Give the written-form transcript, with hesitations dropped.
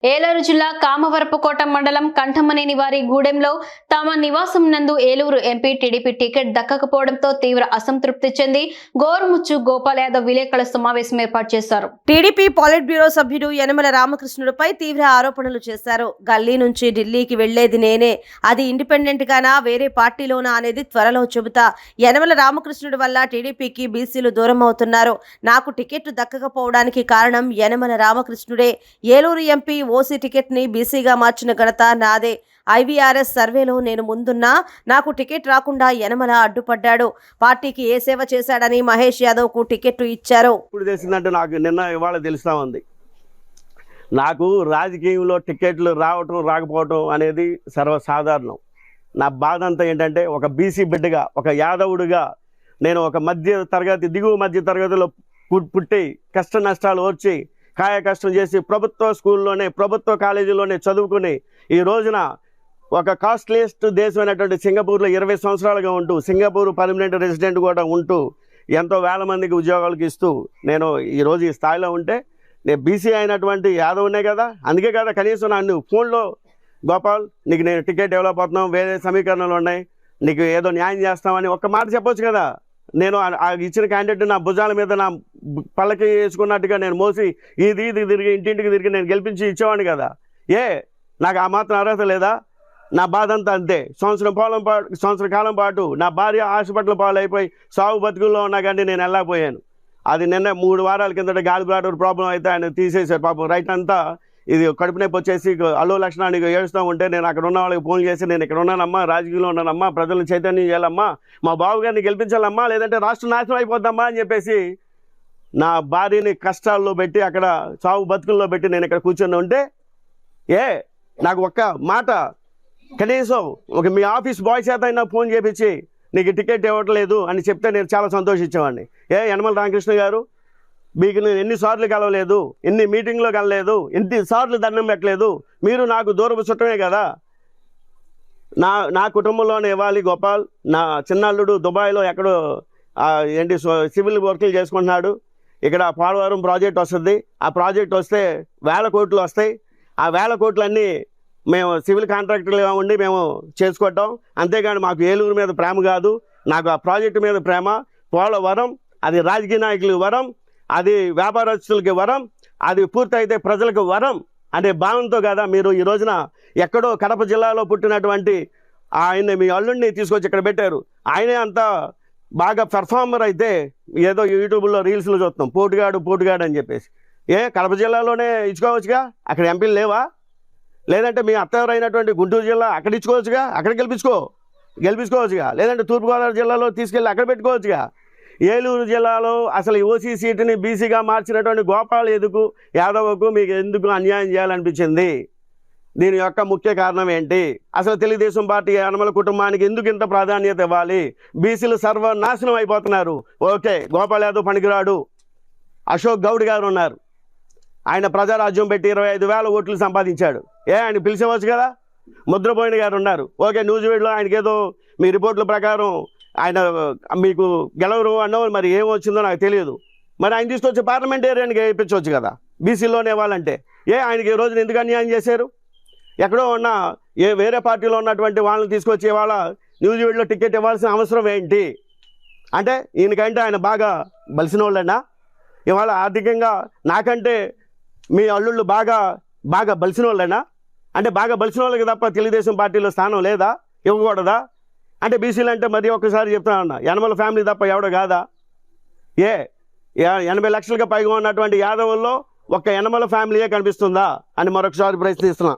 ఏలూరు జిల్లా కామవరపుకోట మండలం కంఠమనేని వారి గూడెంలో తమ నివాసం నందు ఏలూరు ఎంపీ టీడీపీ టికెట్ దక్కకపోవడంతో తీవ్ర అసంతృప్తి చెంది గోరుముచ్చు గోపాల్ యాదవ్ విలేకరుల సమావేశం ఏర్పాటు చేశారు. టీడీపీ పాలిట్ బ్యూరో సభ్యుడు యనమల రామకృష్ణుడిపై తీవ్ర ఆరోపణలు చేశారు. గల్లీ నుంచి ఢిల్లీకి వెళ్లేది నేనే, అది ఇండిపెండెంట్ గానా వేరే పార్టీలోనా అనేది త్వరలో చెబుతా. యనమల రామకృష్ణుడి వల్ల టీడీపీకి బీసీలు దూరం అవుతున్నారు. నాకు టికెట్ దక్కకపోవడానికి కారణం యనమల రామకృష్ణుడే. ఏలూరు ఎంపీ ఓసీ టికెట్ ని బీసీగా మార్చిన ఘనత నాదే. ఐవీఆర్ఎస్ సర్వేలో నేను ముందున్నా నాకు టికెట్ రాకుండా యనమల అడ్డుపడ్డాడు. పార్టీకి ఏ సేవ చేశాడని మహేష్ యాదవ్ కు టికెట్ ఇచ్చారు. ఇప్పుడు తెలిసిందంటే నాకు నిన్న ఇవాళ తెలుస్తా ఉంది. నాకు రాజకీయంలో టికెట్లు రావటం రాకపోవటం అనేది సర్వసాధారణం. నా బాధ అంతా ఏంటంటే ఒక బీసీ బిడ్డగా, ఒక యాదవుడిగా నేను ఒక దిగువ మధ్య తరగతిలో పుట్టి కష్ట నష్టాలు వచ్చి కాయ కష్టం చేసి ప్రభుత్వ స్కూల్లోనే ప్రభుత్వ కాలేజీలోనే చదువుకుని ఈ రోజున ఒక కాస్ట్లీయెస్ట్ దేశమైనటువంటి సింగపూర్లో 20 సంవత్సరాలుగా ఉంటూ సింగపూర్ పర్మనెంట్ రెసిడెంట్ కూడా ఉంటూ ఎంతో వేల మందికి ఉద్యోగాలకు ఇస్తూ నేను ఈరోజు ఈ స్థాయిలో ఉంటే నేను బీసీ అయినటువంటి యాదవ్నే కదా. అందుకే కదా కనీసం నన్ను ఫోన్లో గోపాల్ నీకు నేను టికెట్ డెవలప్ అవుతున్నాం, వేరే సమీకరణలు ఉన్నాయి, నీకు ఏదో న్యాయం చేస్తామని ఒక్క మాట చెప్పొచ్చు కదా. నేను ఇచ్చిన క్యాండిడేట్ నా భుజాల మీద నా పళ్ళకి వేసుకున్నట్టుగా నేను మోసి ఇది తిరిగి ఇంటింటికి తిరిగి నేను గెలిపించి ఇచ్చేవాడిని కదా. నాకు ఆ మాత్రం అర్హత లేదా? నా బాధ అంతా అంతే. సంవత్సర కాలం పాటు నా భార్య హాస్పిటల్ పాలైపోయి సాగు బతుకుల్లో ఉన్నా కానీ నేను వెళ్ళకపోయాను. అది నిన్న 3 వారాల కిందట గాలి బ్లాడర్ ప్రాబ్లం అయితే ఆయన తీసేశారు. పాపం రైట్ అంతా ఇది కడుపు నొప్పి వచ్చేసి అల్లో లక్షణానికి ఏడుస్తూ ఉంటే నేను అక్కడ ఉన్న వాళ్ళకి ఫోన్ చేసి నేను ఇక్కడ ఉన్నానమ్మా, రాజకీయంలో ఉన్నానమ్మా, ప్రజలను చైతన్యం చేయాలమ్మా, మా బాబు గారిని గెలిపించాలమ్మా, లేదంటే రాష్ట్రం నాశనం అయిపోద్దమ్మా అని చెప్పేసి నా భార్యని కష్టాల్లో పెట్టి అక్కడ సాగు బతుకుల్లో పెట్టి నేను ఇక్కడ కూర్చొని ఉంటే నాకు ఒక్క మాట కనీసం మీ ఆఫీస్ బాయ్ చేత అయినా ఫోన్ చేపించి నీకు టికెట్ ఇవ్వట్లేదు అని చెప్తే నేను చాలా సంతోషించేవాడిని. యనమల రామకృష్ణ గారు, మీకు నేను ఎన్నిసార్లు కలవలేదు, ఎన్ని మీటింగ్లో కలలేదు, ఎన్నిసార్లు దండం పెట్టలేదు, మీరు నాకు దూరపు చుట్టమే కదా. నా కుటుంబంలోనే ఇవ్వాలి గోపాల్. నా చిన్నల్లుడు దుబాయ్లో ఎక్కడో సివిల్ వర్కులు చేసుకుంటున్నాడు. ఇక్కడ పోలవరం ప్రాజెక్ట్ వస్తుంది. ఆ ప్రాజెక్ట్ వస్తే 1000 కోట్లు వస్తాయి. ఆ 1000 కోట్లన్నీ మేము సివిల్ కాంట్రాక్టర్లుగా ఉండి మేము చేసుకోవటం. అంతేగాని మాకు ఏలూరు మీద ప్రేమ కాదు, నాకు ఆ ప్రాజెక్టు మీద ప్రేమ. పోలవరం అది రాజకీయ నాయకులకు వరం, అది వ్యాపారస్తులకి వరం, అది పూర్తయితే ప్రజలకు వరం అనే భావంతో కదా మీరు ఈ రోజున ఎక్కడో కడప జిల్లాలో పుట్టినటువంటి ఆయన మీ అల్లుడిని తీసుకొచ్చి ఇక్కడ పెట్టారు. ఆయనే అంత బాగా పెర్ఫార్మర్ అయితే ఏదో యూట్యూబ్లో రీల్స్లో చూస్తాం పోటుగాడు అని చెప్పేసి. కడప జిల్లాలోనే ఇచ్చుకోవచ్చుగా, అక్కడ ఎంపీలు లేవా? లేదంటే మీ అత్తగారు అయినటువంటి గుంటూరు జిల్లా అక్కడ ఇచ్చుకోవచ్చుగా, అక్కడ గెలిపించుకోవచ్చుగా. లేదంటే తూర్పుగోదావరి జిల్లాలో తీసుకెళ్ళి అక్కడ పెట్టుకోవచ్చుగా. ఏలూరు జిల్లాలో అసలు ఓసీ సీటుని బీసీగా మార్చినటువంటి గోపాల్ యాదవ్కు మీకు ఎందుకు అన్యాయం చేయాలనిపించింది? దీని యొక్క ముఖ్య కారణం ఏంటి? అసలు తెలుగుదేశం పార్టీ యనమల కుటుంబానికి ఎందుకు ఇంత ప్రాధాన్యత ఇవ్వాలి? బీసీలు సర్వనాశనం అయిపోతున్నారు. ఓకే, గోపాల్ యాదవ్ పనికిరాడు. అశోక్ గౌడ్ గారు ఉన్నారు, ఆయన ప్రజారాజ్యం పెట్టి 25,000 ఓట్లు సంపాదించాడు. ఆయన పిలిచేవచ్చు కదా. ముద్రపోయిన గారు ఉన్నారు. ఓకే, న్యూజివీడ్లో ఆయనకి ఏదో మీ రిపోర్ట్ల ప్రకారం ఆయన మీకు గెలవరు అన్నవాళ్ళు, మరి ఏమొచ్చిందో నాకు తెలియదు. మరి ఆయన తీసుకొచ్చి పార్లమెంటేరియన్గా వేయించవచ్చు కదా బీసీలోనే వాళ్ళంటే. ఆయనకి ఈ రోజున ఎందుకు అన్యాయం చేశారు? ఎక్కడో ఉన్న వేరే పార్టీలో ఉన్నటువంటి వాళ్ళని తీసుకొచ్చి ఇవాళ న్యూజివీడ్లో టికెట్ ఇవ్వాల్సిన అవసరం ఏంటి? అంటే ఈయనకంటే ఆయన బాగా బలిసిన వాళ్ళన్నా? ఇవాళ ఆర్థికంగా నాకంటే మీ అల్లుళ్ళు బాగా బలిసిన వాళ్ళైనా? అంటే బాగా బలిసిన వాళ్ళకి తప్ప తెలుగుదేశం పార్టీలో స్థానం లేదా? ఇవ్వకూడదా? అంటే బీసీలు అంటే మరి ఒక్కసారి చెప్తానన్నా, యనమల ఫ్యామిలీ తప్ప ఎవడో కాదా? 80 లక్షలకు పైగా ఉన్నటువంటి యాదవుల్లో ఒక్క యనమల ఫ్యామిలీయే కనిపిస్తుందా అని మరొకసారి ప్రశ్నిస్తున్నా.